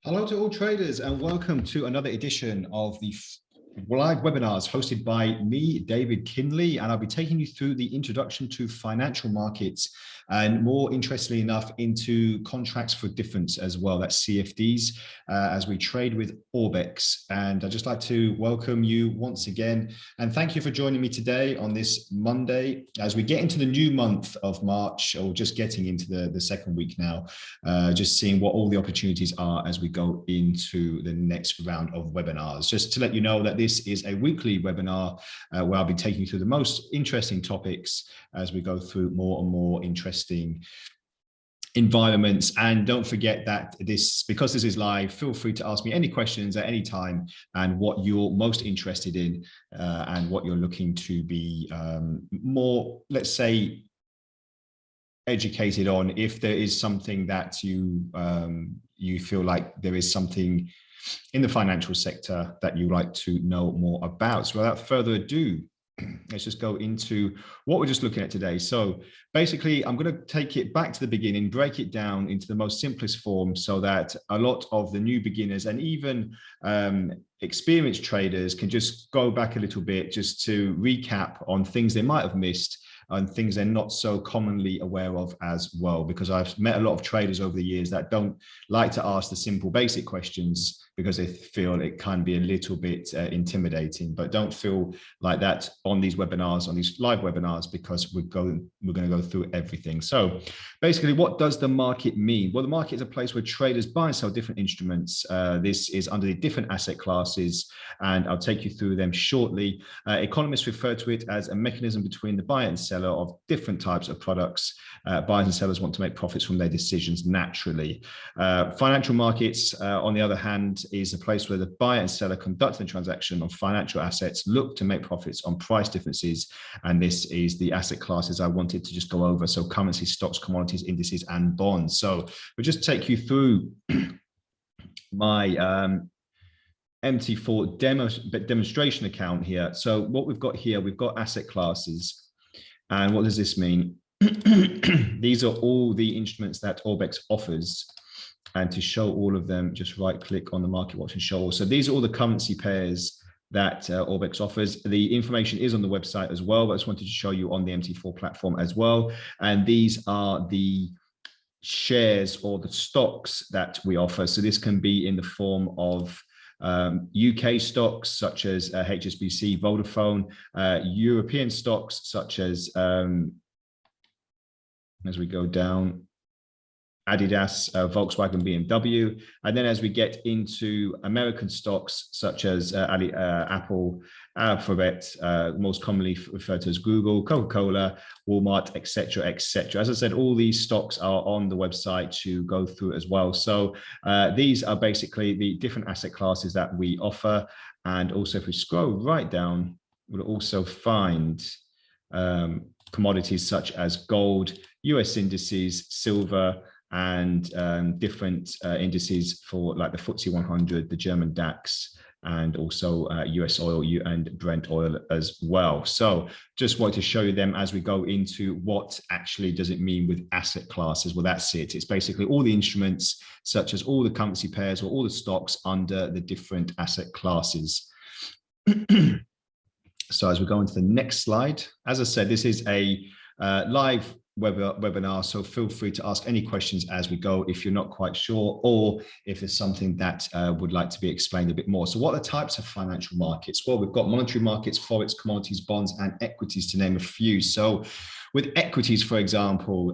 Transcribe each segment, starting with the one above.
Hello to all traders and welcome to another edition of the live webinars hosted by me, David Kinley, and I'll be taking you through the introduction to financial markets and more interestingly enough into contracts for difference as well. That's CFDs as we trade with Orbex. And I'd just like to welcome you once again and thank you for joining me today on this Monday as we get into the new month of March, or just getting into the second week now, just seeing what all the opportunities are as we go into the next round of webinars. Just to let you know that this is a weekly webinar where I'll be taking you through the most interesting topics as we go through more and more interesting environments. And don't forget that because this is live, feel free to ask me any questions at any time and what you're most interested in and what you're looking to be more, let's say, educated on. If there is something that you feel like there is something in the financial sector that you like to know more about. So without further ado, let's just go into what we're just looking at today. So basically, I'm going to take it back to the beginning, break it down into the most simplest form so that a lot of the new beginners and even experienced traders can just go back a little bit just to recap on things they might have missed and things they're not so commonly aware of as well, because I've met a lot of traders over the years that don't like to ask the simple basic questions because they feel it can be a little bit intimidating. But don't feel like that on these webinars, on these live webinars, because we're going to go through everything. So basically, what does the market mean? Well, the market is a place where traders buy and sell different instruments. This is under the different asset classes, and I'll take you through them shortly. Economists refer to it as a mechanism between the buyer and seller of different types of products. Buyers and sellers want to make profits from their decisions naturally. Financial markets, on the other hand, is a place where the buyer and seller conduct a transaction on financial assets, look to make profits on price differences. And this is the asset classes I wanted to just go over. So currency, stocks, commodities, indices, and bonds. So we'll just take you through my MT4 demonstration account here. So what we've got here, we've got asset classes. And what does this mean? These are all the instruments that Orbex offers. And to show all of them, just right click on the market watch and show all. So these are all the currency pairs that Orbex offers. The information is on the website as well, but I just wanted to show you on the MT4 platform as well. And these are the shares or the stocks that we offer. So this can be in the form of UK stocks such as HSBC, Vodafone, European stocks such as we go down, Adidas, Volkswagen, BMW. And then as we get into American stocks such as Apple, Alphabet, most commonly referred to as Google, Coca-Cola, Walmart, etc., etc. As I said, all these stocks are on the website to go through as well. So these are basically the different asset classes that we offer. And also if we scroll right down, we'll also find commodities such as gold, US indices, silver, and different indices for like the FTSE 100, the German DAX, and also US oil and Brent oil as well. So just wanted to show you them as we go into what actually does it mean with asset classes. Well, that's it. It's basically all the instruments, such as all the currency pairs or all the stocks under the different asset classes. So as we go into the next slide, as I said, this is a live webinar, so feel free to ask any questions as we go if you're not quite sure, or if there's something that would like to be explained a bit more. So what are the types of financial markets? Well, we've got monetary markets, forex, commodities, bonds, and equities, to name a few. So with equities, for example,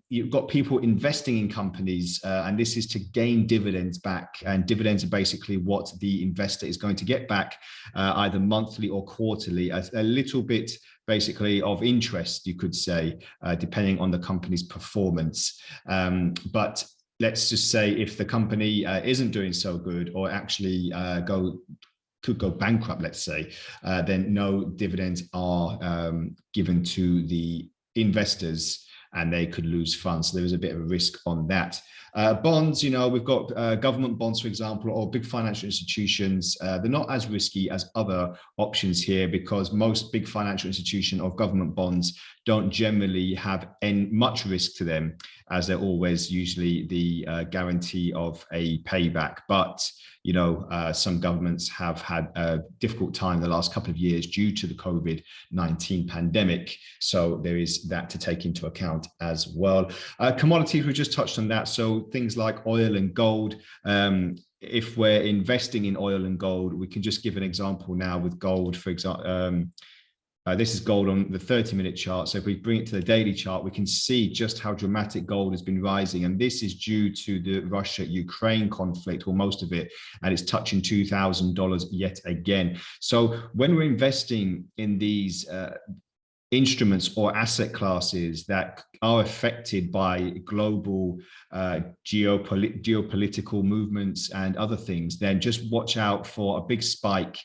you've got people investing in companies, and this is to gain dividends back. And dividends are basically what the investor is going to get back either monthly or quarterly, a little bit basically of interest, you could say, depending on the company's performance. But let's just say if the company isn't doing so good, or actually could go bankrupt, let's say, then no dividends are given to the investors, and they could lose funds. So there is a bit of a risk on that. Bonds, we've got government bonds, for example, or big financial institutions. They're not as risky as other options here, because most big financial institution or government bonds don't generally have much risk to them, as they're always usually the guarantee of a payback. But some governments have had a difficult time the last couple of years due to the COVID-19 pandemic. So there is that to take into account as well. Commodities, we just touched on that. So things like oil and gold. If we're investing in oil and gold, we can just give an example now with gold, for example. This is gold on the 30-minute chart. So if we bring it to the daily chart, we can see just how dramatic gold has been rising. And this is due to the Russia-Ukraine conflict, or most of it, and it's touching $2,000 yet again. So when we're investing in these instruments or asset classes that are affected by global geopolitical movements and other things, then just watch out for a big spike.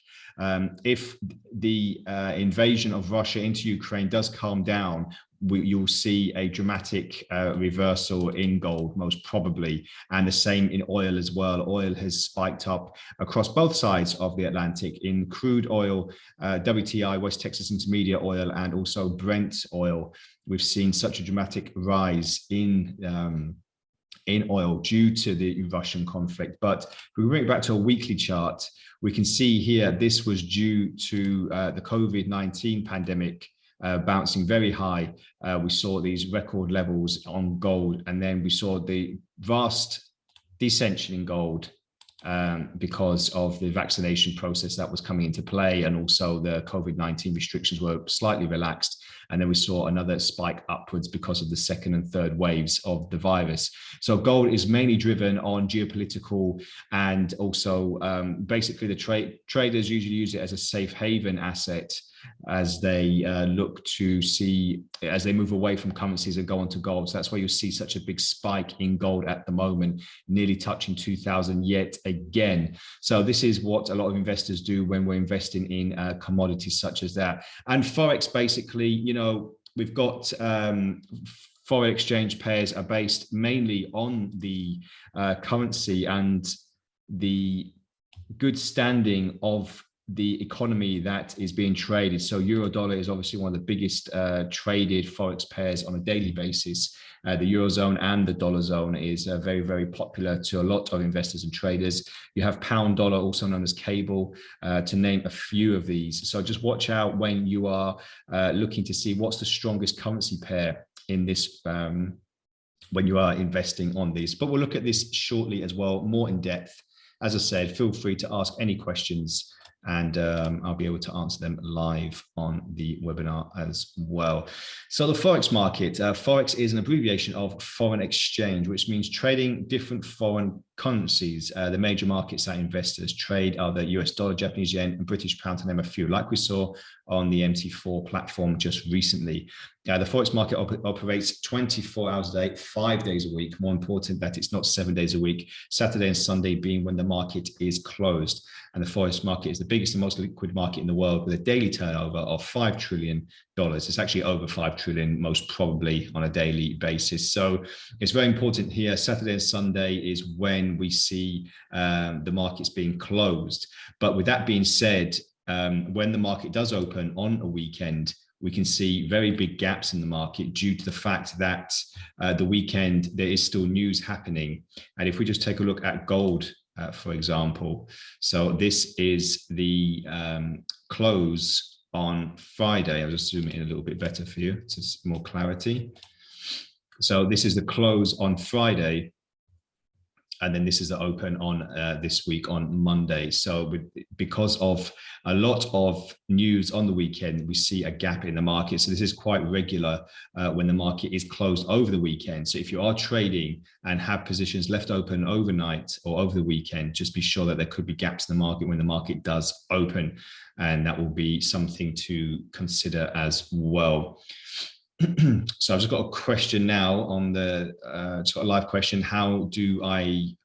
If the invasion of Russia into Ukraine does calm down, you'll see a dramatic reversal in gold, most probably, and the same in oil as well. Oil has spiked up across both sides of the Atlantic in crude oil, WTI, West Texas Intermediate oil, and also Brent oil. We've seen such a dramatic rise in oil due to the Russian conflict. But if we bring it back to a weekly chart, we can see here this was due to the COVID-19 pandemic bouncing very high. We saw these record levels on gold, and then we saw the vast descension in gold because of the vaccination process that was coming into play, and also the COVID-19 restrictions were slightly relaxed. And then we saw another spike upwards because of the second and third waves of the virus. So gold is mainly driven on geopolitical, and also basically the traders usually use it as a safe haven asset as they look to see, as they move away from currencies and go on to gold. So that's why you'll see such a big spike in gold at the moment, nearly touching 2,000 yet again. So this is what a lot of investors do when we're investing in commodities such as that. And Forex, basically, we've got foreign exchange pairs are based mainly on the currency and the good standing of the economy that is being traded. So euro dollar is obviously one of the biggest traded forex pairs on a daily basis. The eurozone and the dollar zone is very, very popular to a lot of investors and traders. You have pound dollar, also known as cable, to name a few of these. So just watch out when you are looking to see what's the strongest currency pair in this when you are investing on these. But we'll look at this shortly as well, more in depth. As I said, feel free to ask any questions, and I'll be able to answer them live on the webinar as well. So the Forex market, Forex is an abbreviation of foreign exchange, which means trading different foreign currencies. The major markets that investors trade are the US dollar, Japanese yen, and British pound, to name a few, like we saw on the MT4 platform just recently. The Forex market operates 24 hours a day, 5 days a week. More important that it's not 7 days a week, Saturday and Sunday being when the market is closed. And the Forex market is the biggest and most liquid market in the world, with a daily turnover of $5 trillion. It's actually over 5 trillion, most probably, on a daily basis. So it's very important here. Saturday and Sunday is when we see the markets being closed. But with that being said, when the market does open on a weekend, we can see very big gaps in the market due to the fact that the weekend there is still news happening. And if we just take a look at gold, for example, so this is the close on Friday. I'll just zoom in a little bit better for you to see more clarity. So this is the close on Friday, and then this is the open on this week on Monday. So because of a lot of news on the weekend, we see a gap in the market. So this is quite regular when the market is closed over the weekend. So if you are trading and have positions left open overnight or over the weekend, just be sure that there could be gaps in the market when the market does open. And that will be something to consider as well. So I've just got a question now on the just got a live question. How do I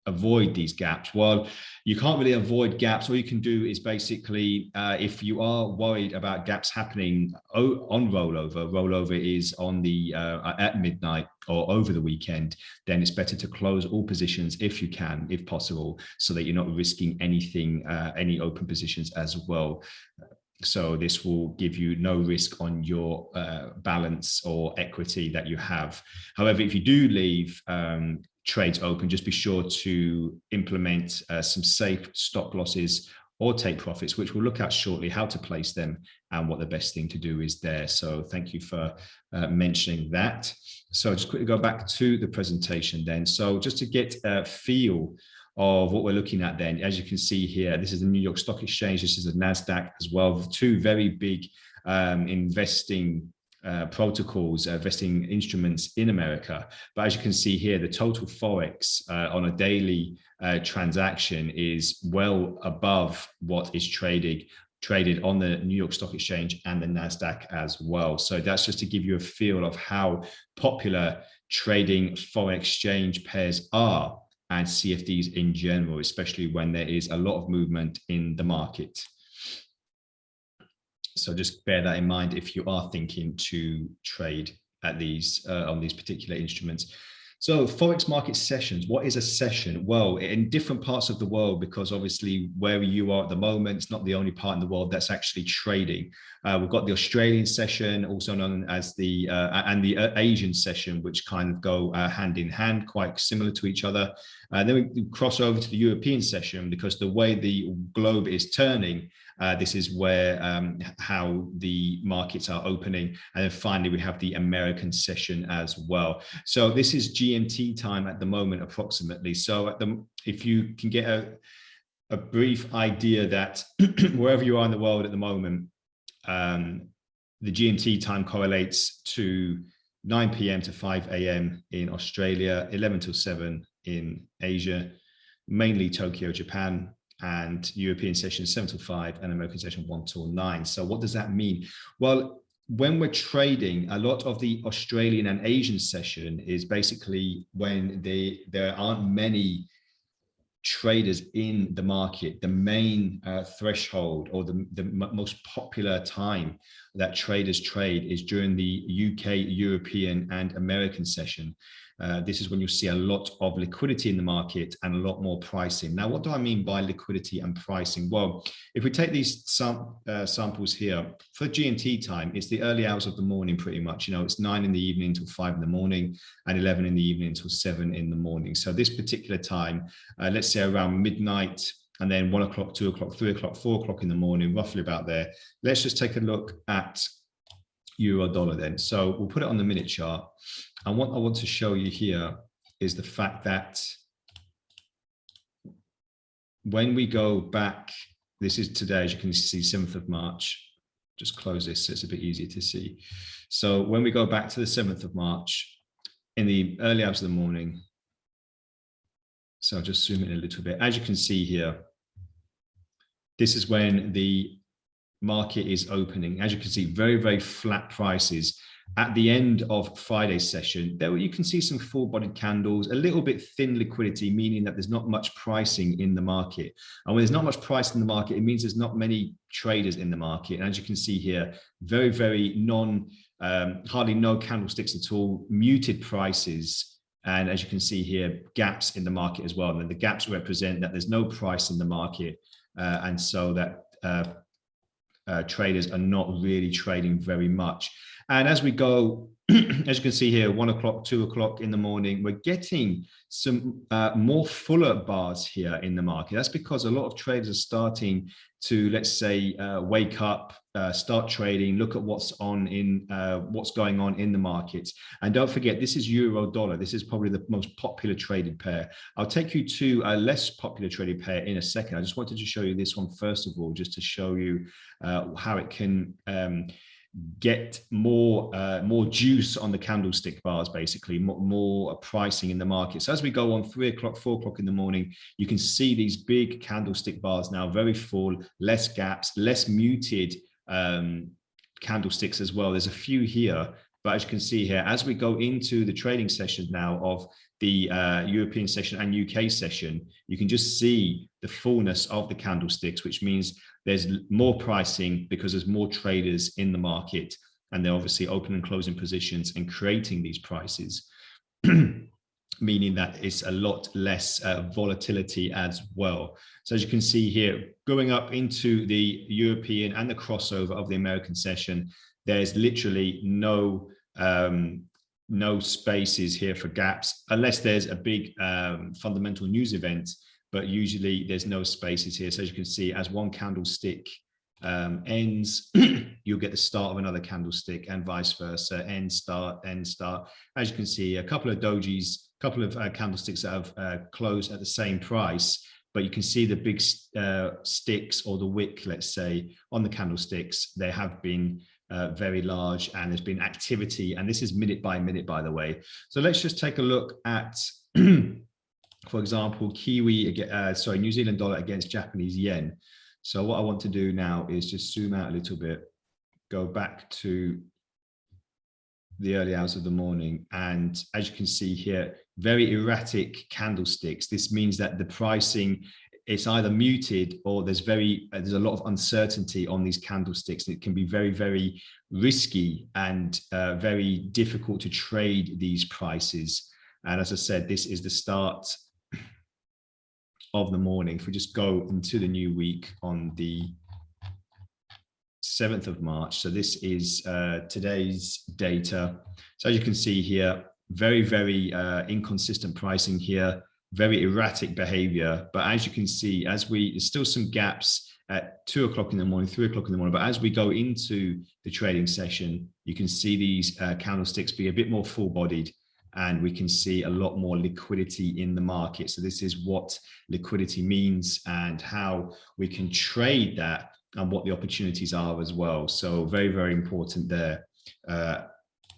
avoid these gaps? Well, you can't really avoid gaps. All you can do is basically, if you are worried about gaps happening on rollover is on the at midnight or over the weekend, then it's better to close all positions if you can, if possible, so that you're not risking anything, any open positions as well. So this will give you no risk on your balance or equity that you have. However, if you do leave trades open, just be sure to implement some safe stop losses or take profits, which we'll look at shortly, how to place them and what the best thing to do is there. So thank you for mentioning that. So just quickly go back to the presentation then. So just to get a feel of what we're looking at then, as you can see here, this is the New York Stock Exchange, this is the NASDAQ as well, two very big investing protocols, investing instruments in America. But as you can see here, the total Forex on a daily transaction is well above what is traded on the New York Stock Exchange and the NASDAQ as well. So that's just to give you a feel of how popular trading foreign exchange pairs are and CFDs in general, especially when there is a lot of movement in the market. So just bear that in mind if you are thinking to trade at these on these particular instruments. So Forex market sessions, what is a session? Well, in different parts of the world, because obviously where you are at the moment, it's not the only part in the world that's actually trading. We've got the Australian session, also known as the Asian session, which kind of go hand in hand, quite similar to each other. Then we cross over to the European session, because the way the globe is turning, this is where how the markets are opening. And then finally, we have the American session as well. So this is GMT time at the moment, approximately. So if you can get a brief idea that wherever you are in the world at the moment, the GMT time correlates to 9 p.m. to 5 a.m. in Australia, 11 till 7 in Asia, mainly Tokyo, Japan, and European session 7 till 5 and American session 1 till 9. So what does that mean? Well, when we're trading, a lot of the Australian and Asian session is basically when there aren't many traders in the market. The main threshold, or the most popular time that traders trade, is during the UK, European and American session. This is when you'll see a lot of liquidity in the market and a lot more pricing. Now, what do I mean by liquidity and pricing? Well, if we take these samples here, for GMT time, it's the early hours of the morning pretty much. You know, it's 9 in the evening till 5 in the morning and 11 in the evening till 7 in the morning. So this particular time, let's say around midnight, and then 1 o'clock, 2 o'clock, 3 o'clock, 4 o'clock in the morning, roughly about there. Let's just take a look at euro dollar then. So we'll put it on the minute chart. And what I want to show you here is the fact that when we go back, this is today, as you can see, 7th of March. Just close this so it's a bit easier to see. So when we go back to the 7th of March, in the early hours of the morning, so I'll just zoom in a little bit. As you can see here, this is when the market is opening. As you can see, very, very flat prices. At the end of Friday's session, there you can see some full-bodied candles, a little bit thin liquidity, meaning that there's not much pricing in the market. And when there's not much price in the market, it means there's not many traders in the market. And as you can see here, very, very hardly no candlesticks at all, muted prices. And as you can see here, gaps in the market as well. And then the gaps represent that there's no price in the market. And so that traders are not really trading very much. And as we go, as you can see here, 1 o'clock, 2 o'clock in the morning, we're getting some more fuller bars here in the market. That's because a lot of traders are starting to, let's say, wake up, start trading, look at what's going on in the markets. And don't forget, this is euro dollar. This is probably the most popular traded pair. I'll take you to a less popular traded pair in a second. I just wanted to show you this one first of all, just to show you how it can get more juice on the candlestick bars, basically more pricing in the market. So as we go on 3 o'clock, 4 o'clock in the morning, you can see these big candlestick bars now, very full, less gaps, less muted candlesticks as well. There's a few here, but as you can see here, as we go into the trading sessions now of the European session and UK session, you can just see the fullness of the candlesticks, which means there's more pricing because there's more traders in the market, and they're obviously opening and closing positions and creating these prices. meaning that it's a lot less volatility as well. So as you can see here, going up into the European and the crossover of the American session, there's literally no spaces here for gaps, unless there's a big fundamental news event, but usually there's no spaces here. So as you can see, as one candlestick ends, you'll get the start of another candlestick, and vice versa, end, start, end, start. As you can see, a couple of dojis, a couple of candlesticks that have closed at the same price, but you can see the big sticks, or the wick, let's say, on the candlesticks. They have been very large, and there's been activity, and this is minute by minute, by the way. So let's just take a look at for example, New Zealand dollar against Japanese yen. So what I want to do now is just zoom out a little bit, go back to the early hours of the morning. And as you can see here, very erratic candlesticks. This means that the pricing is either muted, or there's a lot of uncertainty on these candlesticks. It can be very, very risky and very difficult to trade these prices. And as I said, this is the start of the morning. If we just go into the new week on the 7th of March. So this is today's data. So as you can see here, very, very inconsistent pricing here, very erratic behavior. But as you can see, there's still some gaps at 2 o'clock in the morning, 3 o'clock in the morning. But as we go into the trading session, you can see these candlesticks be a bit more full-bodied, and we can see a lot more liquidity in the market. So this is what liquidity means, and how we can trade that, and what the opportunities are as well. So very, very important there.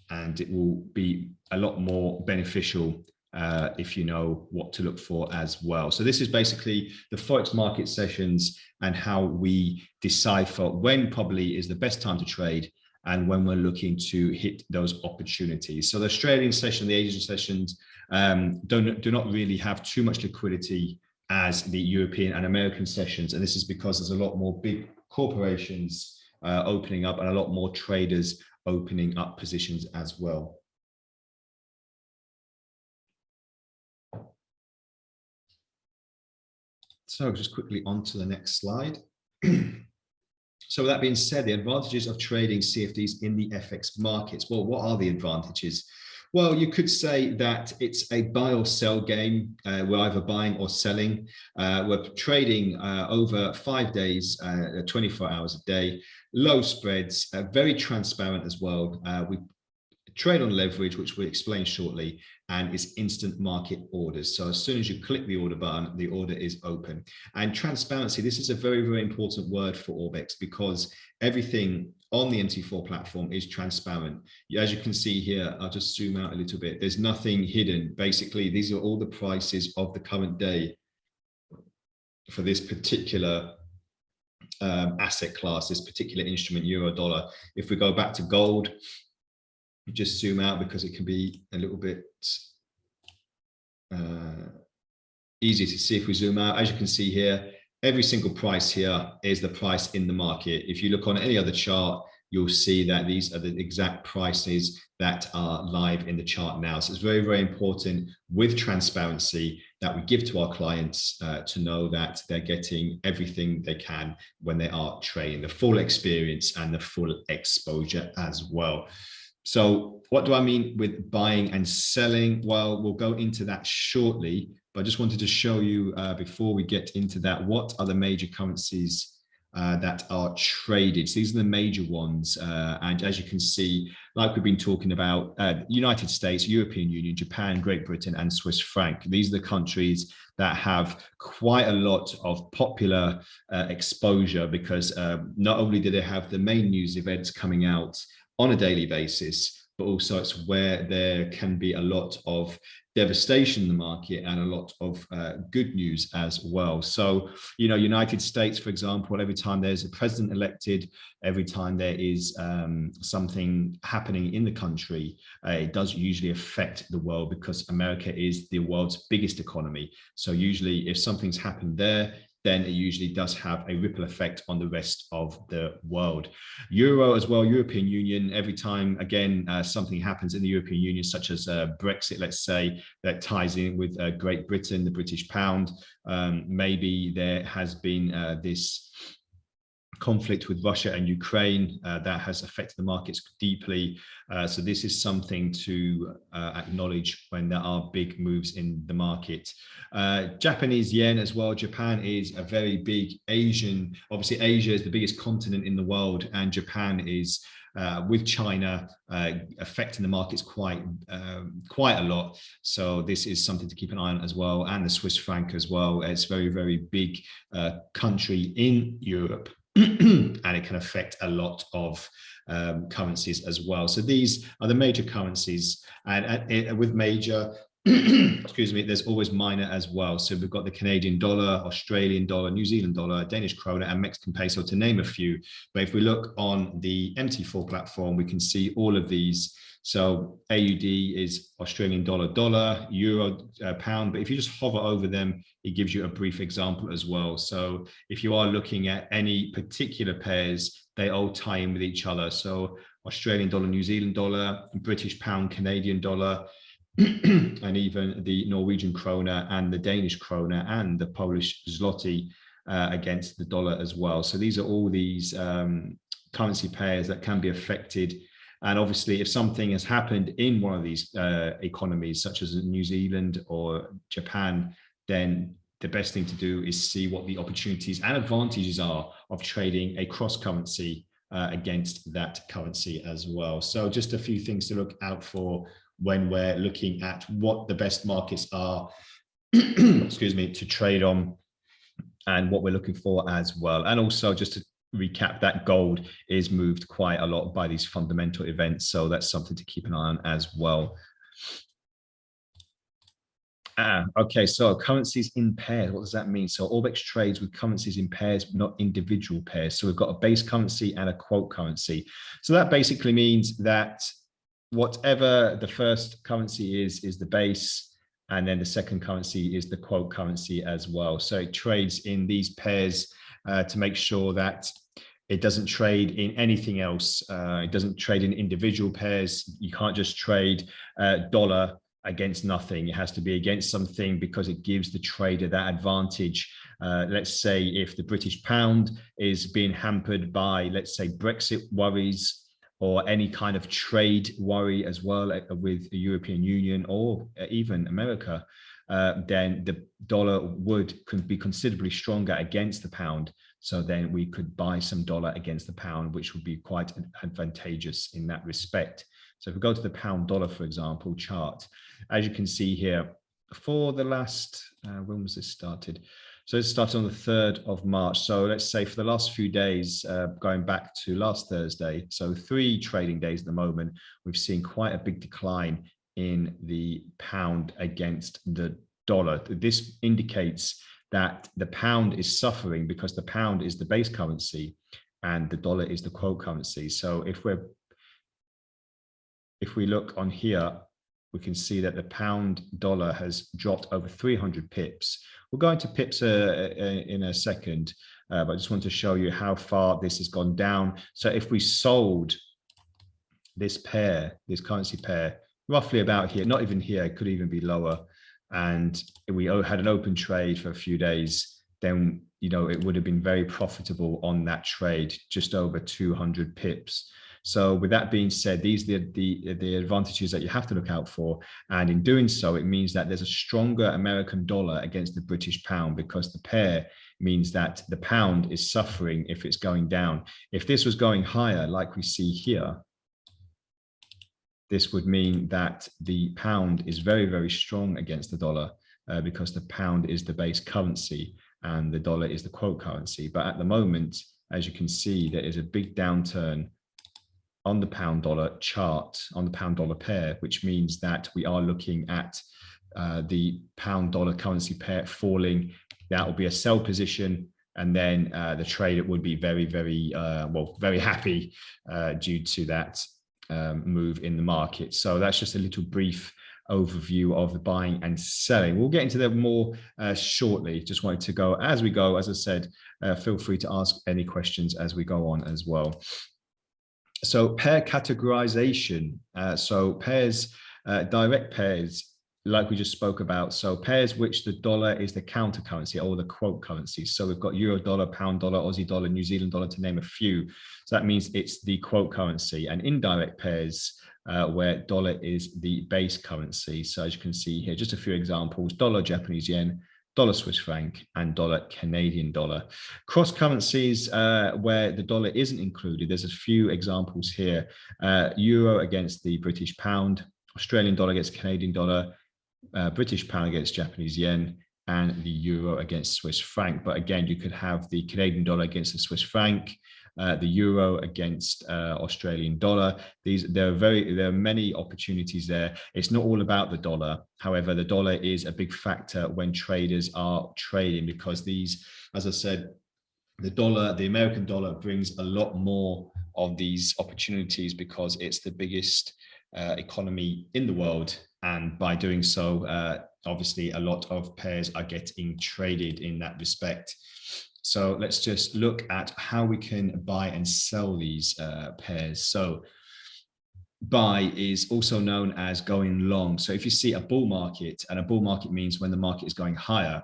And it will be a lot more beneficial if you know what to look for as well. So this is basically the Forex market sessions, and how we decipher when probably is the best time to trade, and when we're looking to hit those opportunities. So the Australian session, the Asian sessions do not really have too much liquidity as the European and American sessions. And this is because there's a lot more big corporations opening up, and a lot more traders opening up positions as well. So just quickly on to the next slide. So with that being said, the advantages of trading CFDs in the FX markets. Well, what are the advantages? Well, you could say that it's a buy or sell game. We're either buying or selling. We're trading over 5 days, 24 hours a day, low spreads, very transparent as well. We trade on leverage, which we'll explain shortly, and it's instant market orders. So as soon as you click the order button, the order is open. And transparency, this is a very, very important word for Orbex, because everything on the MT4 platform is transparent. As you can see here, I'll just zoom out a little bit. There's nothing hidden. Basically, these are all the prices of the current day for this particular asset class, this particular instrument, euro dollar. If we go back to gold, just zoom out because it can be a little bit easy to see if we zoom out. As you can see here, every single price here is the price in the market. If you look on any other chart, you'll see that these are the exact prices that are live in the chart now. So it's very, very important with transparency that we give to our clients to know that they're getting everything they can when they are trading, the full experience and the full exposure as well. So what do I mean with buying and selling? Well, we'll go into that shortly, but I just wanted to show you before we get into that, what are the major currencies that are traded. So these are the major ones. And as you can see, like we've been talking about, United States, European Union, Japan, Great Britain, and Swiss franc. These are the countries that have quite a lot of popular exposure, because not only do they have the main news events coming out on a daily basis, but also it's where there can be a lot of devastation in the market and a lot of good news as well. So, you know, United States, for example, every time there's a president elected, every time there is something happening in the country, it does usually affect the world, because America is the world's biggest economy. So usually if something's happened there, then it usually does have a ripple effect on the rest of the world. Euro as well, European Union, every time, again, something happens in the European Union, such as Brexit, let's say, that ties in with Great Britain, the British pound, maybe there has been this conflict with Russia and Ukraine that has affected the markets deeply. So this is something to acknowledge when there are big moves in the market. Japanese yen as well. Japan is a very big Asian, obviously Asia is the biggest continent in the world, and Japan is with China affecting the markets quite a lot. So this is something to keep an eye on as well, and the Swiss franc as well. It's very, very big country in Europe. And it can affect a lot of currencies as well. So these are the major currencies, and with major, excuse me, there's always minor as well. So we've got the Canadian dollar, Australian dollar, New Zealand dollar, Danish krona, and Mexican peso, to name a few. But if we look on the MT4 platform, we can see all of these. So AUD is Australian dollar, dollar, euro, pound. But if you just hover over them, it gives you a brief example as well. So if you are looking at any particular pairs, they all tie in with each other. So Australian dollar, New Zealand dollar, British pound, Canadian dollar, and even the Norwegian krona and the Danish krona and the Polish zloty against the dollar as well. So these are all these currency pairs that can be affected. And obviously, if something has happened in one of these economies, such as New Zealand or Japan, then the best thing to do is see what the opportunities and advantages are of trading a cross-currency against that currency as well. So just a few things to look out for when we're looking at what the best markets are, excuse me, to trade on, and what we're looking for as well. And also, just to recap, that gold is moved quite a lot by these fundamental events. So that's something to keep an eye on as well. Okay, so currencies in pairs, what does that mean? So Orbex trades with currencies in pairs, not individual pairs. So we've got a base currency and a quote currency. So that basically means that whatever the first currency is the base, and then the second currency is the quote currency as well. So it trades in these pairs to make sure that it doesn't trade in anything else. It doesn't trade in individual pairs. You can't just trade dollar against nothing. It has to be against something, because it gives the trader that advantage. Let's say if the British pound is being hampered by, let's say, Brexit worries, or any kind of trade worry as well with the European Union or even America, then the dollar could be considerably stronger against the pound. So then we could buy some dollar against the pound, which would be quite advantageous in that respect. So if we go to the pound dollar, for example, chart, as you can see here, for the last, when was this started? So it started on the 3rd of March. So let's say for the last few days, going back to last Thursday, so 3 trading days at the moment, we've seen quite a big decline in the pound against the dollar. This indicates that the pound is suffering, because the pound is the base currency and the dollar is the quote currency. So if we look on here, we can see that the pound dollar has dropped over 300 pips. We'll go into pips in a second, but I just want to show you how far this has gone down. So if we sold this pair, this currency pair, roughly about here, not even here, it could even be lower, and we had an open trade for a few days, then it would have been very profitable on that trade, just over 200 pips. So with that being said, these are the advantages that you have to look out for. And in doing so, it means that there's a stronger American dollar against the British pound, because the pair means that the pound is suffering if it's going down. If this was going higher, like we see here, this would mean that the pound is very, very strong against the dollar, because the pound is the base currency and the dollar is the quote currency. But at the moment, as you can see, there is a big downturn on the pound dollar chart, on the pound dollar pair, which means that we are looking at the pound dollar currency pair falling. That will be a sell position, and then the trader would be very, very, very happy due to that move in the market. So that's just a little brief overview of the buying and selling. We'll get into that more shortly. Just wanted to go as we go. As I said, feel free to ask any questions as we go on as well. So pair categorization. So pairs, direct pairs, like we just spoke about. So pairs which the dollar is the counter currency or the quote currency. So we've got euro dollar, pound dollar, Aussie dollar, New Zealand dollar, to name a few. So that means it's the quote currency. And indirect pairs where dollar is the base currency. So as you can see here, just a few examples: dollar Japanese yen, dollar Swiss franc, and dollar Canadian dollar. Cross currencies where the dollar isn't included, there's a few examples here: euro against the British pound, Australian dollar against Canadian dollar, British pound against Japanese yen, and the euro against Swiss franc. But again, you could have the Canadian dollar against the Swiss franc, the euro against Australian dollar. There are many opportunities there. It's not all about the dollar. However, the dollar is a big factor when traders are trading, because these, as I said, the American dollar brings a lot more of these opportunities because it's the biggest economy in the world. And by doing so, obviously a lot of pairs are getting traded in that respect. So let's just look at how we can buy and sell these pairs. So buy is also known as going long. So if you see a bull market, and a bull market means when the market is going higher,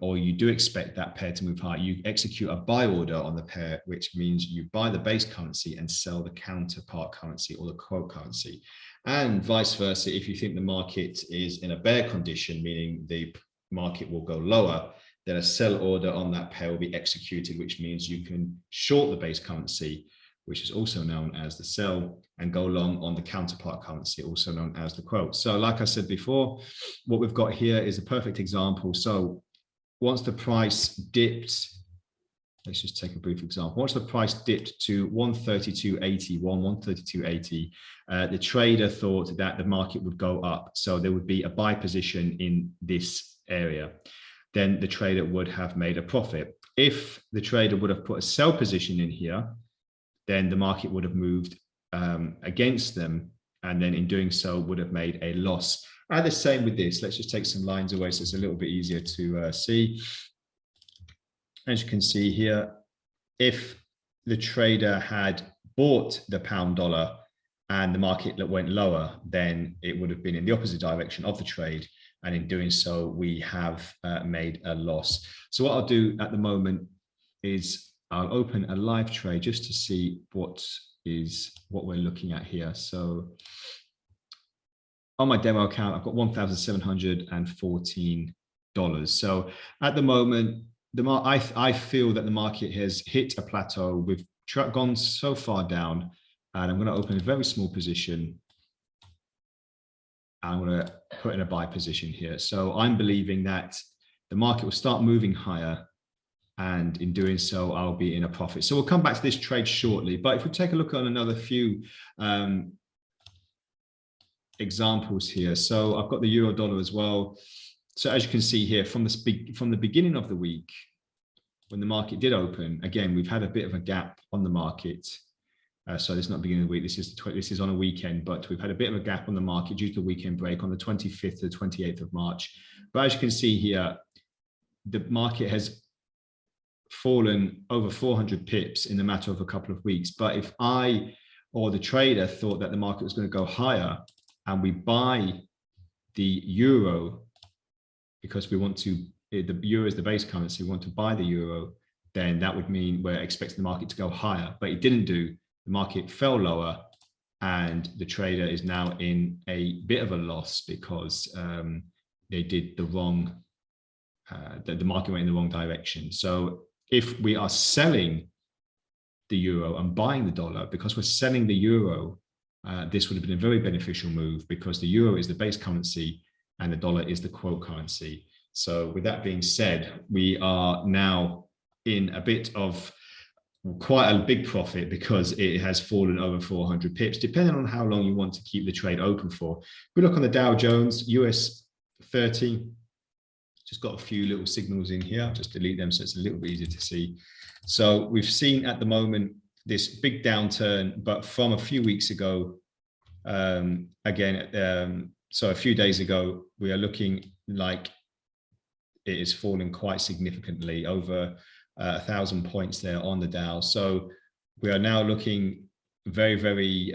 or you do expect that pair to move higher, you execute a buy order on the pair, which means you buy the base currency and sell the counterpart currency or the quote currency. And vice versa, if you think the market is in a bear condition, meaning the market will go lower, then a sell order on that pair will be executed, which means you can short the base currency, which is also known as the sell, and go long on the counterpart currency, also known as the quote. So like I said before, what we've got here is a perfect example. So once the price dipped, let's just take a brief example. Once the price dipped to 132.81, 132.80, the trader thought that the market would go up. So there would be a buy position in this area. Then the trader would have made a profit. If the trader would have put a sell position in here, then the market would have moved against them, and then in doing so would have made a loss. And the same with this. Let's just take some lines away so it's a little bit easier to see. As you can see here, if the trader had bought the pound dollar and the market went lower, then it would have been in the opposite direction of the trade. And in doing so, we have made a loss. So what I'll do at the moment is I'll open a live trade just to see what we're looking at here. So on my demo account, I've got $1,714. So at the moment, I feel that the market has hit a plateau. We've gone so far down, and I'm going to open a very small position. I'm going to put in a buy position here. So I'm believing that the market will start moving higher, and in doing so, I'll be in a profit. So we'll come back to this trade shortly. But if we take a look at another few examples here. So I've got the euro dollar as well. So as you can see here, from the beginning of the week, when the market did open, again, we've had a bit of a gap on the market. So this is not the beginning of the week, this is on a weekend, but we've had a bit of a gap on the market due to the weekend break on the 25th to the 28th of March. But as you can see here, the market has fallen over 400 pips in the matter of a couple of weeks. But if I or the trader thought that the market was going to go higher, and we buy the euro, because we want to, the euro is the base currency, we want to buy the euro, then that would mean we're expecting the market to go higher. But it didn't do. The market fell lower, and the trader is now in a bit of a loss because they did the wrong, the market went in the wrong direction. So if we are selling the euro and buying the dollar, because we're selling the euro, this would have been a very beneficial move, because the euro is the base currency and the dollar is the quote currency. So with that being said, we are now in a bit of quite a big profit, because it has fallen over 400 pips, depending on how long you want to keep the trade open for. If we look on the Dow Jones, US 30, just got a few little signals in here. I'll just delete them so it's a little bit easier to see. So we've seen at the moment this big downturn, but from a few weeks ago, again, So a few days ago, we are looking like it is falling quite significantly, over 1,000 points there on the Dow. So we are now looking very, very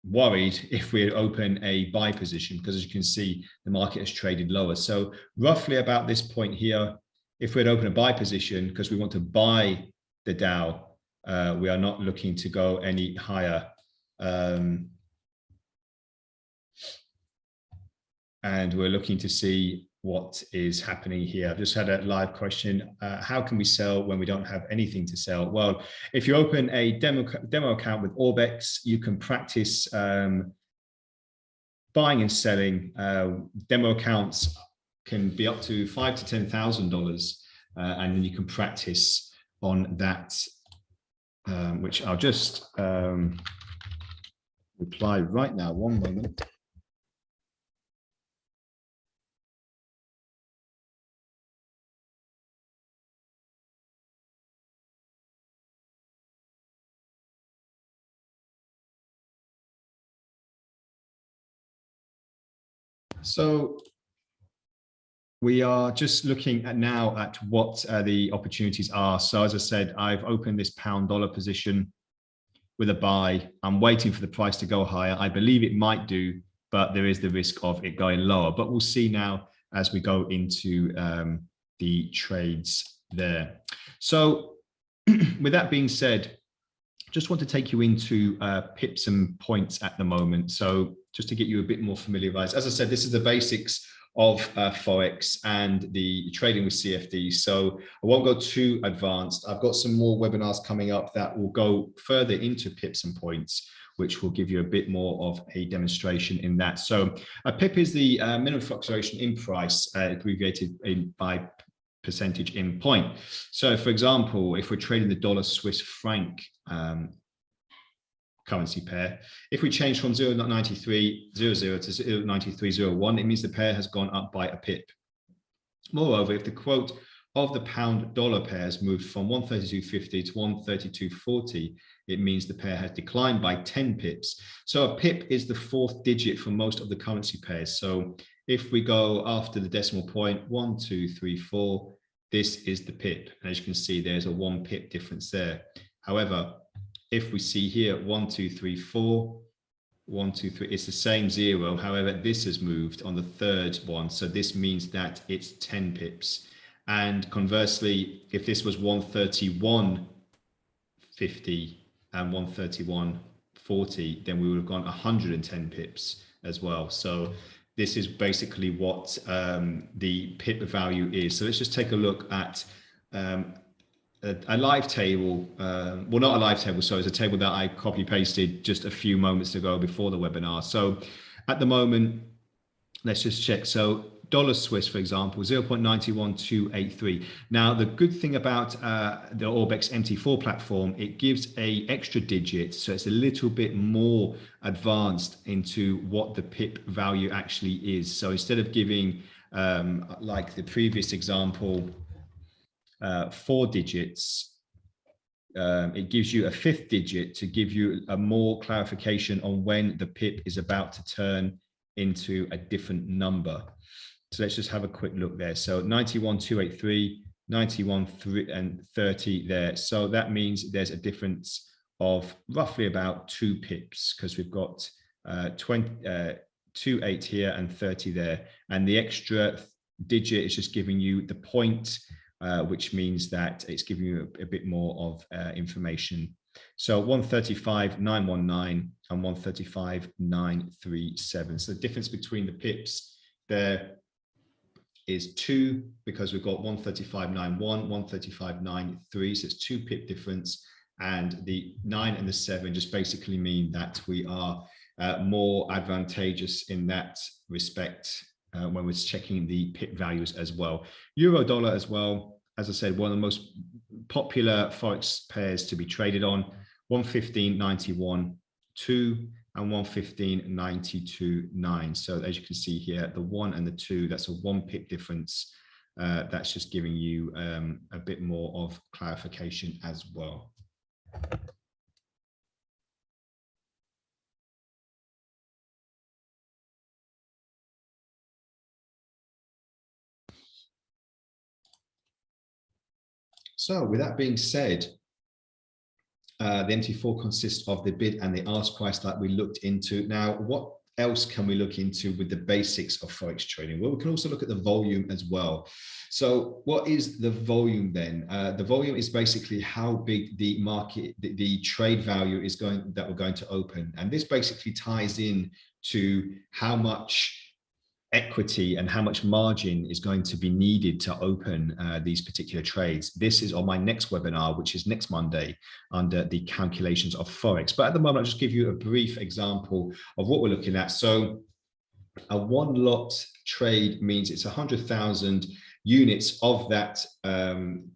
worried if we open a buy position, because as you can see, the market has traded lower. So roughly about this point here, if we'd open a buy position because we want to buy the Dow, we are not looking to go any higher. And we're looking to see what is happening here. I've just had a live question. How can we sell when we don't have anything to sell? Well, if you open a demo account with Orbex, you can practice buying and selling. Demo accounts can be up to $5,000 to $10,000, and then you can practice on that, which I'll just reply right now. One moment. So we are just looking at now at what the opportunities are. So as I said, I've opened this pound-dollar position with a buy. I'm waiting for the price to go higher. I believe it might do, but there is the risk of it going lower. But we'll see now as we go into the trades there. So with that being said, just want to take you into pips and points at the moment. So just to get you a bit more familiarized, as I said, this is the basics of Forex and the trading with CFDs. So I won't go too advanced. I've got some more webinars coming up that will go further into pips and points, which will give you a bit more of a demonstration in that. So a pip is the minimum fluctuation in price, abbreviated by percentage in point. So for example, if we're trading the dollar Swiss franc currency pair, if we change from 0.9300 to 0.9301, it means the pair has gone up by a pip. Moreover, if the quote of the pound dollar pair has moved from 132.50 to 132.40, it means the pair has declined by 10 pips. So a pip is the fourth digit for most of the currency pairs. So if we go after the decimal point, 1, 2, 3, 4, this is the pip. And as you can see, there's a 1 pip difference there. However, if we see here, 1, 2, 3, 4, 1, 2, 3, it's the same 0. However, this has moved on the third one. So this means that it's 10 pips. And conversely, if this was 131.50 and 131.40, then we would have gone 110 pips as well. So this is basically what the pip value is. So let's just take a look at a live table. Well, not a live table, sorry, it's a table that I copy pasted just a few moments ago before the webinar. So at the moment, let's just check. So dollar Swiss, for example, 0.91283. Now, the good thing about the Orbex MT4 platform, it gives a extra digit. So it's a little bit more advanced into what the pip value actually is. So instead of giving, like the previous example, 4 digits, it gives you a 5th digit to give you a more clarification on when the pip is about to turn into a different number. So let's just have a quick look there. So 91,283, 91,30 there. So that means there's a difference of roughly about 2 pips, because we've got 28 here and 30 there. And the extra digit is just giving you the point, which means that it's giving you a bit more of information. So 135,919 and 135,937. So the difference between the pips there is 2, because we've got 135.91, 135.93, so it's 2 pip difference, and the 9 and the 7 just basically mean that we are more advantageous in that respect when we're checking the pip values as well. Euro dollar as well, as I said, one of the most popular Forex pairs to be traded on, 115.91, 2, and 115.92.9. So as you can see here, the 1 and the 2, that's a 1 pip difference. That's just giving you a bit more of clarification as well. So with that being said, the MT4 consists of the bid and the ask price that we looked into. Now, what else can we look into with the basics of Forex trading? Well, we can also look at the volume as well. So what is the volume then? The volume is basically how big the market, the trade value is that we're going to open. And this basically ties in to how much equity and how much margin is going to be needed to open these particular trades. This is on my next webinar, which is next Monday, under the calculations of Forex. But at the moment, I'll just give you a brief example of what we're looking at. So a one lot trade means it's 100,000 units of that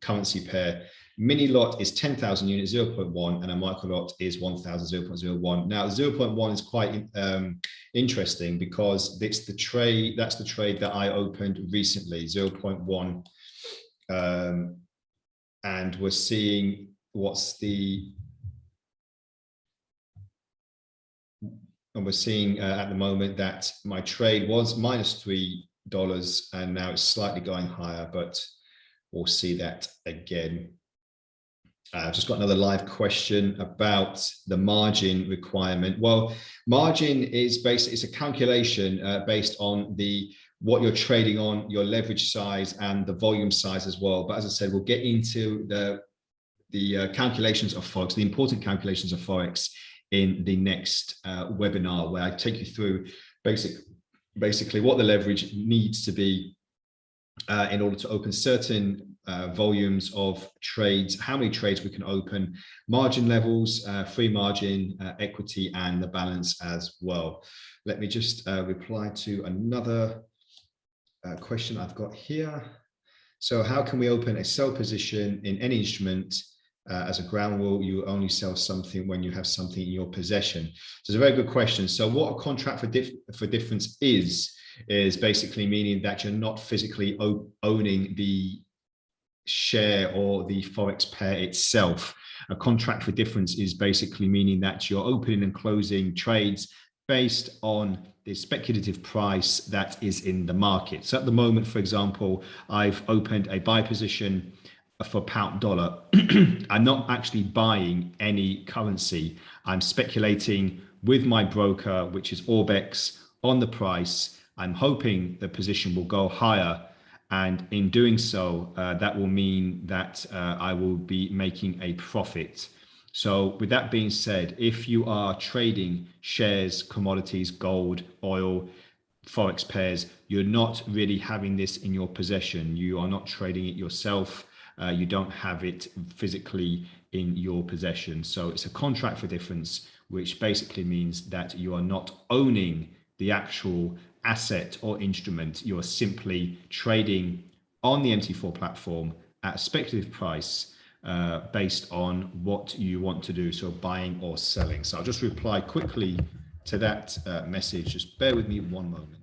currency pair. Mini lot is 10,000 units, 0.1, and a micro lot is 1,000, 0.01. Now, 0.1 is quite interesting because that's the trade that I opened recently, 0.1. And we're seeing and we're seeing at the moment that my trade was -$3 and now it's slightly going higher, but we'll see that again. I've just got another live question about the margin requirement. Well, margin is basically, it's a calculation based on what you're trading on, your leverage size and the volume size as well. But as I said, we'll get into the calculations of Forex, the important calculations of Forex in the next webinar, where I take you through basically what the leverage needs to be in order to open certain volumes of trades, how many trades we can open, margin levels, free margin, equity, and the balance as well. Let me just reply to another question I've got here. So how can we open a sell position in any instrument as a ground rule? You only sell something when you have something in your possession. So it's a very good question. So what a contract for difference is basically meaning that you're not physically owning the share or the Forex pair itself. A contract for difference is basically meaning that you're opening and closing trades based on the speculative price that is in the market. So at the moment, for example, I've opened a buy position for pound dollar. I'm not actually buying any currency. I'm speculating with my broker, which is Orbex, on the price. I'm hoping the position will go higher. And in doing so, that will mean that I will be making a profit. So with that being said, if you are trading shares, commodities, gold, oil, Forex pairs, you're not really having this in your possession. You are not trading it yourself. You don't have it physically in your possession. So it's a contract for difference, which basically means that you are not owning the actual asset or instrument. You're simply trading on the MT4 platform at a speculative price based on what you want to do, so buying or selling. So I'll just reply quickly to that message. Just bear with me one moment.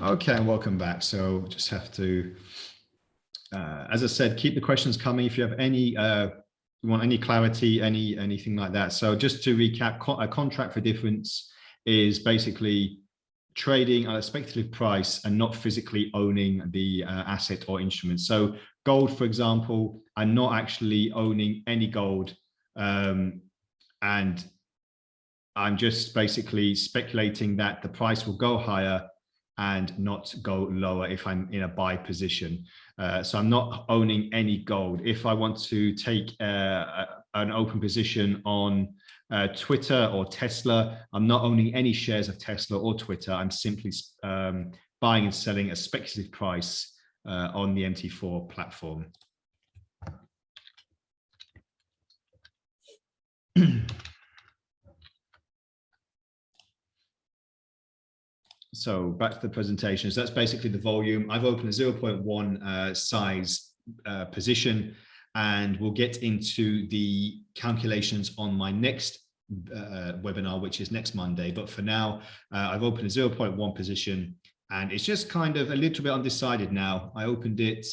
Okay, and welcome back. So just have to, as I said, keep the questions coming. If you have any, you want any clarity, anything like that. So just to recap, a contract for difference is basically trading at a speculative price and not physically owning the asset or instrument. So gold, for example, I'm not actually owning any gold, and I'm just basically speculating that the price will go higher and not go lower if I'm in a buy position. So I'm not owning any gold. If I want to take an open position on Twitter or Tesla, I'm not owning any shares of Tesla or Twitter. I'm simply buying and selling a speculative price on the MT4 platform. So back to the presentation. So that's basically the volume. I've opened a 0.1 size position, and we'll get into the calculations on my next webinar, which is next Monday. But for now, I've opened a 0.1 position, and it's just kind of a little bit undecided now. I opened it,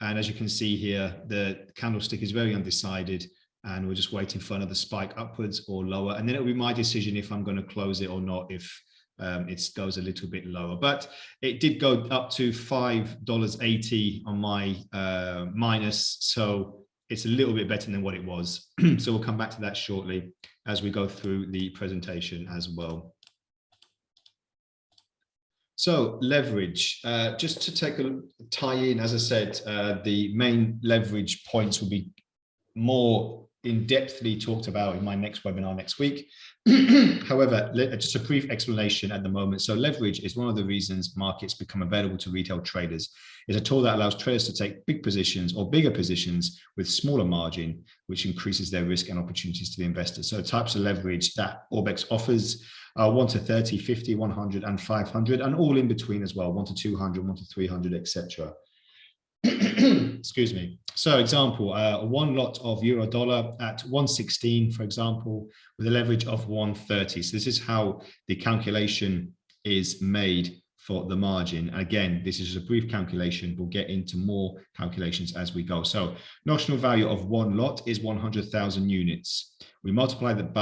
and as you can see here, the candlestick is very undecided, and we're just waiting for another spike upwards or lower. And then it'll be my decision if I'm going to close it or not, if it goes a little bit lower. But it did go up to $5.80 on my minus. So it's a little bit better than what it was. So we'll come back to that shortly as we go through the presentation as well. So leverage, just to take a tie in, as I said, the main leverage points will be more in-depthly talked about in my next webinar next week. However, just a brief explanation at the moment. So leverage is one of the reasons markets become available to retail traders. It's a tool that allows traders to take big positions or bigger positions with smaller margin, which increases their risk and opportunities to the investors. So types of leverage that Orbex offers are 1 to 30, 50, 100, and 500, and all in between as well, 1 to 200, 1 to 300, etc. Excuse me. So example, one lot of euro dollar at 116, for example, with a leverage of 130. So this is how the calculation is made for the margin. Again, this is a brief calculation. We'll get into more calculations as we go. So notional value of one lot is 100,000 units. We multiply that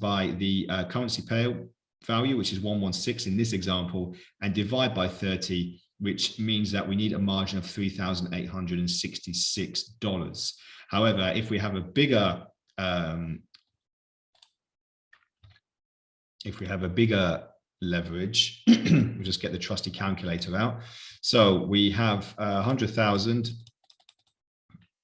by the currency pair value, which is 116 in this example, and divide by 30, which means that we need a margin of $3,866. However, if we have a bigger leverage, we'll just get the trusty calculator out. So we have 100,000,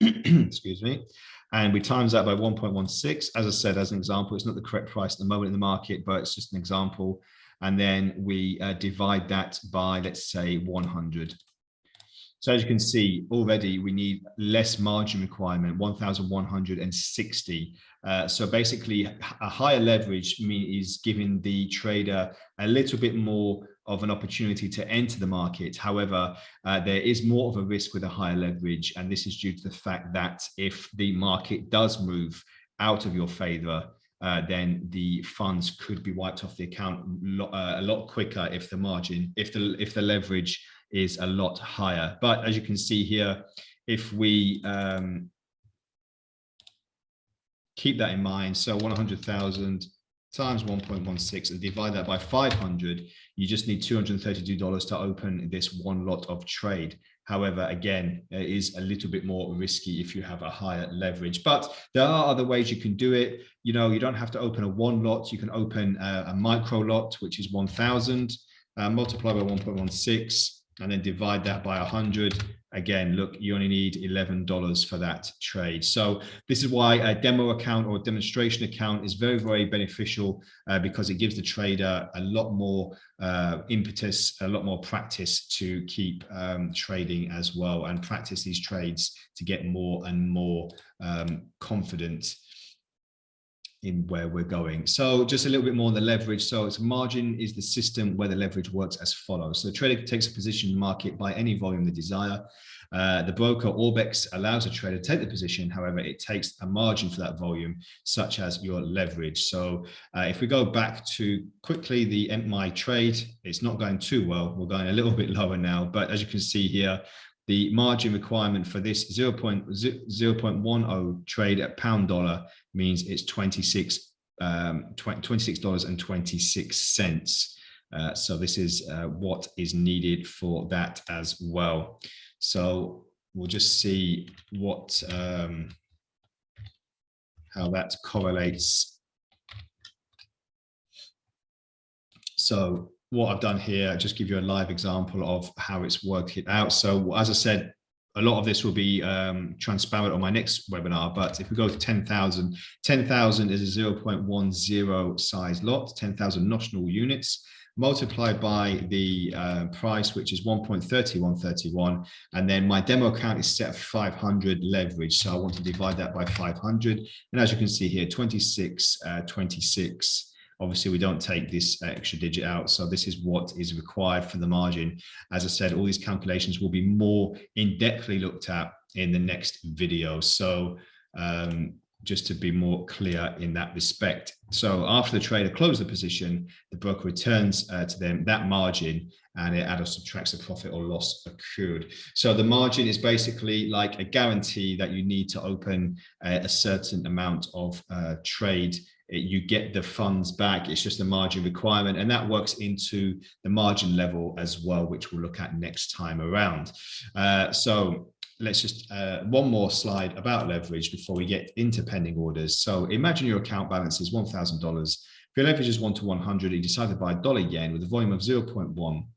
excuse me, and we times that by 1.16. As I said, as an example, it's not the correct price at the moment in the market, but it's just an example. And then we divide that by, let's say, 100. So as you can see, already we need less margin requirement, 1,160. So basically, a higher leverage is giving the trader a little bit more of an opportunity to enter the market. However, there is more of a risk with a higher leverage, and this is due to the fact that if the market does move out of your favor, then the funds could be wiped off the account a lot quicker if the margin, if the leverage is a lot higher. But as you can see here, if we keep that in mind, so 100,000 times 1.16 and divide that by 500, you just need $232 to open this one lot of trade. However, again, it is a little bit more risky if you have a higher leverage, but there are other ways you can do it. You know, you don't have to open a one lot. You can open a micro lot, which is 1,000, multiply by 1.16, and then divide that by 100. Again, look, you only need $11 for that trade. So this is why a demo account or a demonstration account is very, very beneficial, because it gives the trader a lot more impetus, a lot more practice to keep trading as well, and practice these trades to get more and more confident in where we're going. So just a little bit more on the leverage. So it's margin is the system where the leverage works as follows. So the trader takes a position in the market by any volume they desire. The broker Orbex allows a trader to take the position. However, it takes a margin for that volume, such as your leverage. So if we go back to quickly my trade, it's not going too well. We're going a little bit lower now, but as you can see here, the margin requirement for this 0.10 trade at pound dollar means it's $26.26. So this is what is needed for that as well. So we'll just see what how that correlates. So what I've done here, just give you a live example of how it's worked it out. So as I said, a lot of this will be transparent on my next webinar, but if we go to 10,000, 10,000 is a 0.10 size lot, 10,000 notional units, multiplied by the price, which is 1.3131, and then my demo account is set at 500 leverage, so I want to divide that by 500, and as you can see here, 26, 26, Obviously, we don't take this extra digit out. So this is what is required for the margin. As I said, all these calculations will be more in-depthly looked at in the next video. So just to be more clear in that respect. So after the trader closes the position, the broker returns to them that margin, and it adds or subtracts the profit or loss accrued. So the margin is basically like a guarantee that you need to open a certain amount of trade. You get the funds back. It's just a margin requirement, and that works into the margin level as well, which we'll look at next time around. So let's just one more slide about leverage before we get into pending orders. So imagine your account balance is $1,000. If your leverage is 1 to 100, you decide to buy $1 with a volume of 0.1.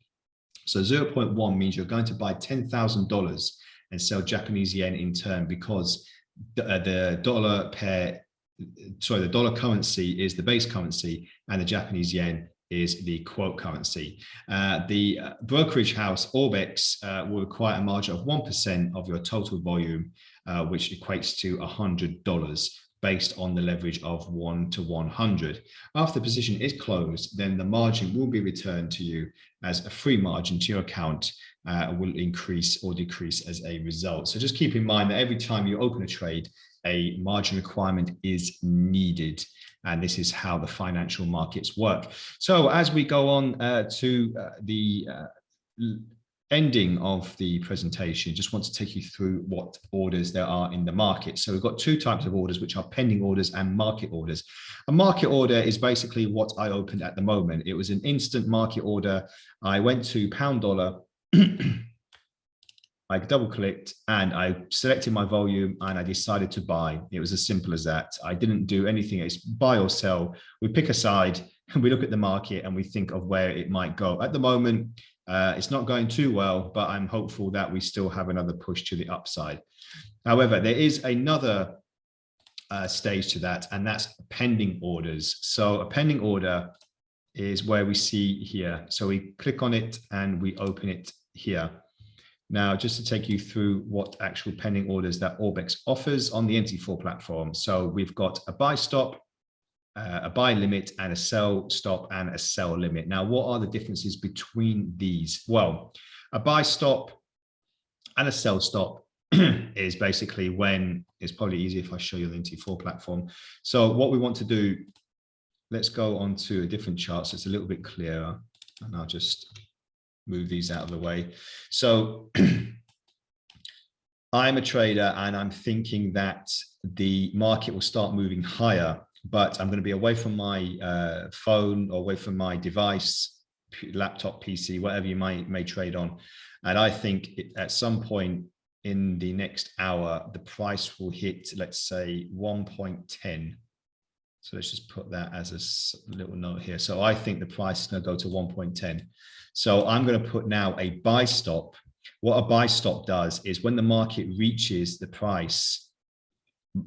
So 0.1 means you're going to buy $10,000 and sell Japanese yen in turn, because the dollar pair, sorry, the dollar currency is the base currency and the Japanese yen is the quote currency. The brokerage house Orbex will require a margin of 1% of your total volume, which equates to $100 based on the leverage of 1 to 100. After the position is closed, then the margin will be returned to you as a free margin to your account, will increase or decrease as a result. So just keep in mind that every time you open a trade, a margin requirement is needed. And this is how the financial markets work. So as we go on to the ending of the presentation, just want to take you through what orders there are in the market. So we've got two types of orders, which are pending orders and market orders. A market order is basically what I opened at the moment. It was an instant market order. I went to pound dollar. I double clicked and I selected my volume and I decided to buy. It was as simple as that. I didn't do anything. It's buy or sell. We pick a side and we look at the market and we think of where it might go. At the moment, it's not going too well, but I'm hopeful that we still have another push to the upside. However, there is another stage to that, and that's pending orders. So a pending order is where we see here. So we click on it and we open it here. Now, just to take you through what actual pending orders that Orbex offers on the NT4 platform. So we've got a buy stop, a buy limit, and a sell stop and a sell limit. Now, what are the differences between these? Well, a buy stop and a sell stop is basically when, it's probably easier if I show you the NT4 platform. So what we want to do, let's go on to a different chart so it's a little bit clearer, and I'll just move these out of the way. So I'm a trader and I'm thinking that the market will start moving higher, but I'm going to be away from my phone or away from my device, laptop, PC, whatever you may trade on. And I think at some point in the next hour, the price will hit, let's say 1.10. So let's just put that as a little note here. So I think the price is going to go to 1.10. So I'm going to put now a buy stop. What a buy stop does is when the market reaches the price,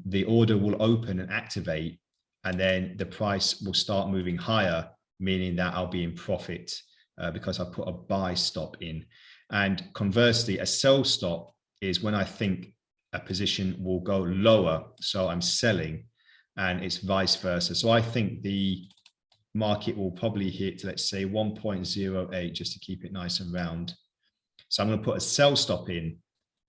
the order will open and activate, and then the price will start moving higher, meaning that I'll be in profit because I put a buy stop in. And conversely, a sell stop is when I think a position will go lower. So I'm selling, and it's vice versa. So I think the market will probably hit, let's say 1.08, just to keep it nice and round. So I'm going to put a sell stop in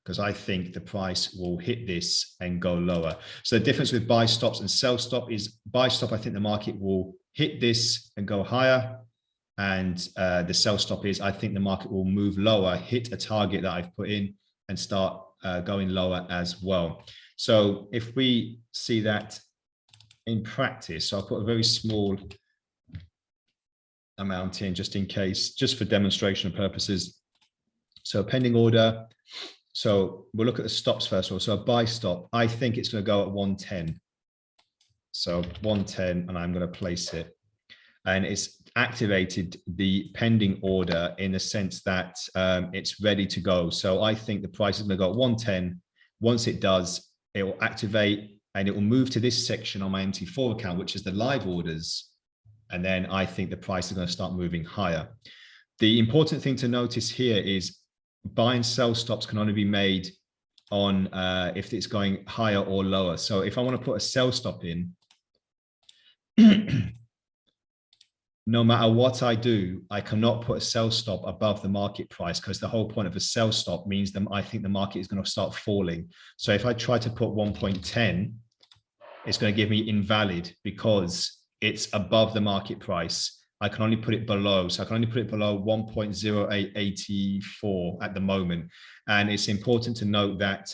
because I think the price will hit this and go lower. So the difference with buy stops and sell stop is buy stop, I think the market will hit this and go higher. And the sell stop is I think the market will move lower, hit a target that I've put in and start going lower as well. So if we see that in practice, so I'll put a very small amount in just in case, just for demonstration purposes. So pending order. So we'll look at the stops first of all. So a buy stop, I think it's going to go at 110. So 110, and I'm going to place it. And it's activated the pending order in the sense that it's ready to go. So I think the price is going to go at 110. Once it does, it will activate and it will move to this section on my MT4 account, which is the live orders. And then I think the price is going to start moving higher. The important thing to notice here is buy and sell stops can only be made on if it's going higher or lower. So if I want to put a sell stop in, no matter what I do, I cannot put a sell stop above the market price, because the whole point of a sell stop means that I think the market is going to start falling. So if I try to put 1.10, it's going to give me invalid because it's above the market price. I can only put it below. So I can only put it below 1.0884 at the moment. And it's important to note that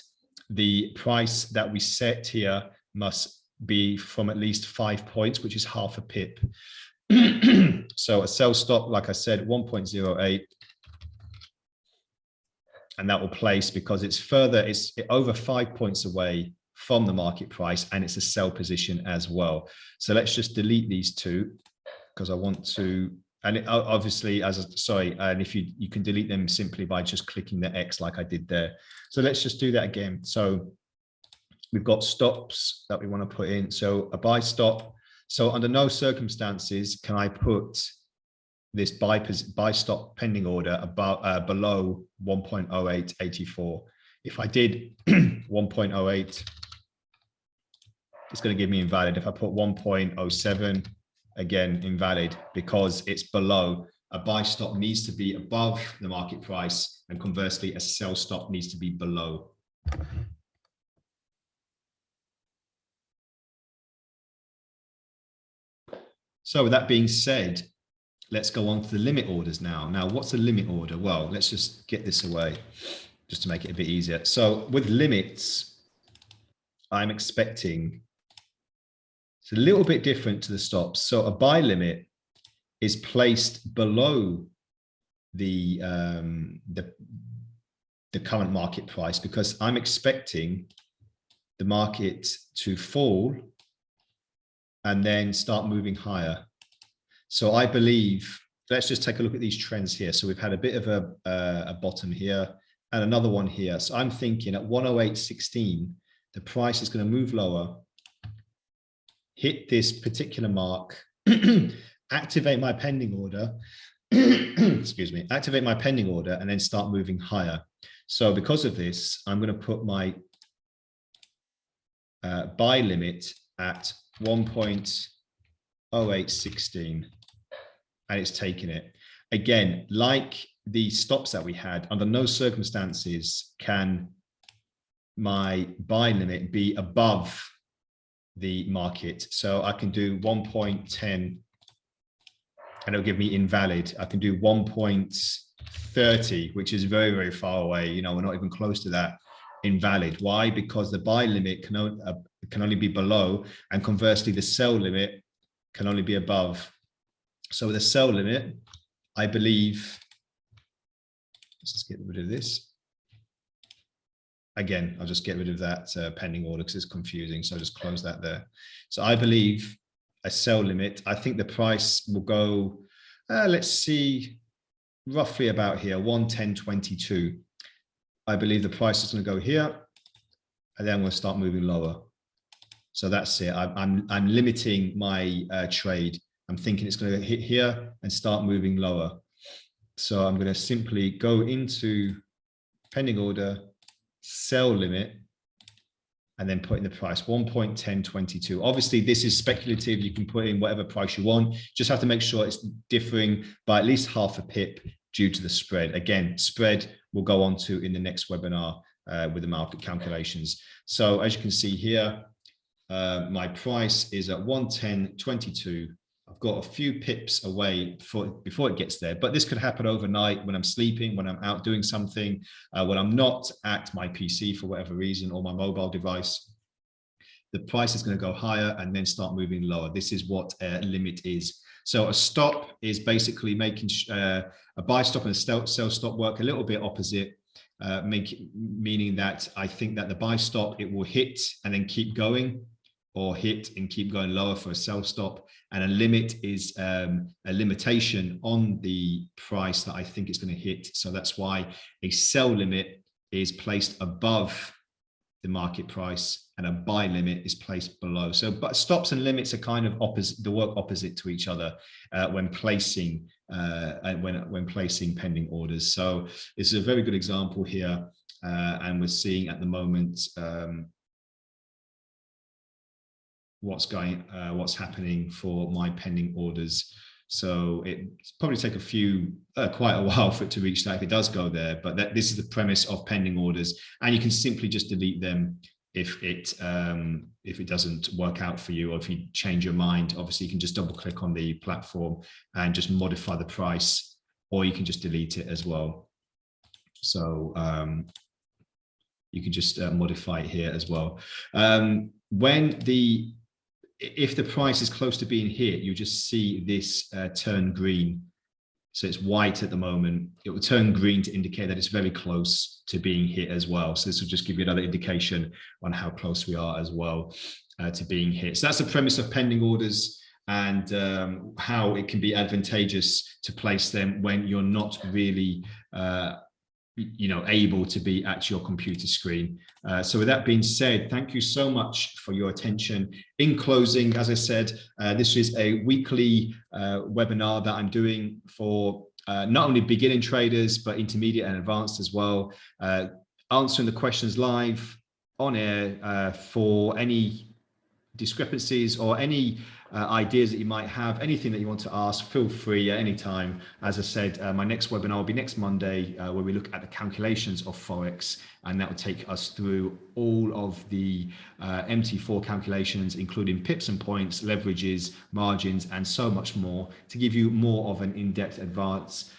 the price that we set here must be from at least 5 points, which is half a pip. So a sell stop, like I said, 1.08, and that will place because it's over 5 points away from the market price, and it's a sell position as well. So let's just delete these two because I want to, and it, obviously, and if you can delete them simply by just clicking the X like I did there. So let's just do that again. So we've got stops that we want to put in. So a buy stop. So under no circumstances can I put this buy stop pending order about below 1.0884. If I did 1.08, it's going to give me invalid. If I put 1.07, again, invalid because it's below. A buy stop needs to be above the market price, and conversely, a sell stop needs to be below. So with that being said, let's go on to the limit orders now. Now, what's a limit order? Well, let's just get this away just to make it a bit easier. So with limits, I'm expecting, it's a little bit different to the stops. So a buy limit is placed below the current market price because I'm expecting the market to fall and then start moving higher. So I believe, let's just take a look at these trends here. So we've had a bit of a bottom here and another one here. So I'm thinking at 108.16, the price is going to move lower, hit this particular mark, activate my pending order, excuse me, activate my pending order, and then start moving higher. So because of this, I'm going to put my buy limit at 1.0816, and it's taken it. Again, like the stops that we had, under no circumstances can my buy limit be above the market. So I can do 1.10 and it'll give me invalid. I can do 1.30, which is very, very far away. You know, we're not even close to that. Invalid. Why? Because the buy limit can only be below, and conversely, the sell limit can only be above. So with a sell limit, I believe, let's just get rid of this. Again, I'll just get rid of that pending order because it's confusing. So I'll just close that there. So I believe a sell limit, I think the price will go, let's see, roughly about here, 110.22. I believe the price is going to go here, and then I'm going to start moving lower. So that's it. I'm limiting my trade. I'm thinking it's going to hit here and start moving lower. So I'm going to simply go into pending order, sell limit, and then put in the price 1.1022. Obviously, this is speculative. You can put in whatever price you want. Just have to make sure it's differing by at least half a pip due to the spread. Again, spread we'll go on to in the next webinar with the market calculations. So as you can see here, my price is at 110.22. I've got a few pips away before it gets there, but this could happen overnight when I'm sleeping, when I'm out doing something, when I'm not at my PC for whatever reason, or my mobile device. The price is going to go higher and then start moving lower. This is what a limit is. So a stop is basically making a buy stop and a sell stop work a little bit opposite, meaning that I think that the buy stop, it will hit and then keep going, or hit and keep going lower for a sell stop. And a limit is a limitation on the price that I think it's going to hit. So that's why a sell limit is placed above the market price and a buy limit is placed below. So but stops and limits are kind of opposite, they work opposite to each other when placing when placing pending orders. So this is a very good example here, and we're seeing at the moment what's happening for my pending orders. So it's probably take quite a while for it to reach that if it does go there. But this is the premise of pending orders, and you can simply just delete them if it doesn't work out for you, or if you change your mind. Obviously, you can just double click on the platform and just modify the price, or you can just delete it as well. So you can just modify it here as well. If the price is close to being hit, you just see this turn green. So it's white at the moment. It will turn green to indicate that it's very close to being hit as well. So this will just give you another indication on how close we are as well to being hit. So that's the premise of pending orders, and how it can be advantageous to place them when you're not really able to be at your computer screen. So with that being said, thank you so much for your attention. In closing, as I said, this is a weekly webinar that I'm doing for not only beginning traders, but intermediate and advanced as well, answering the questions live on air for any discrepancies or any ideas that you might have, anything that you want to ask, feel free at any time. As I said, my next webinar will be next Monday, where we look at the calculations of Forex, and that will take us through all of the MT4 calculations, including pips and points, leverages, margins, and so much more, to give you more of an in-depth advance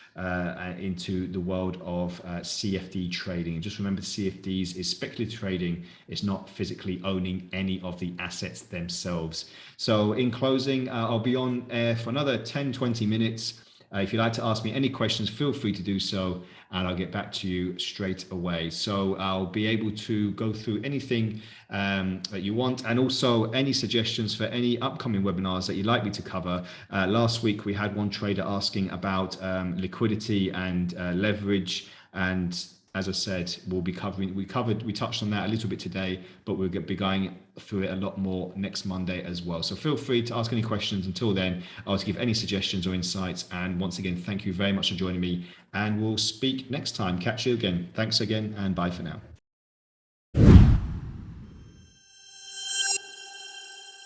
into the world of CFD trading. And just remember, CFDs is speculative trading. It's not physically owning any of the assets themselves. So in closing, I'll be on air for another 10-20 minutes. If you'd like to ask me any questions, feel free to do so, and I'll get back to you straight away. So I'll be able to go through anything that you want, and also any suggestions for any upcoming webinars that you'd like me to cover. Last week, we had one trader asking about liquidity and leverage, and as I said, we'll be covering, we touched on that a little bit today, but we'll be going through it a lot more next Monday as well. So feel free to ask any questions. Until then, I'll give any suggestions or insights. And once again, thank you very much for joining me, and we'll speak next time. Catch you again. Thanks again, and bye for now.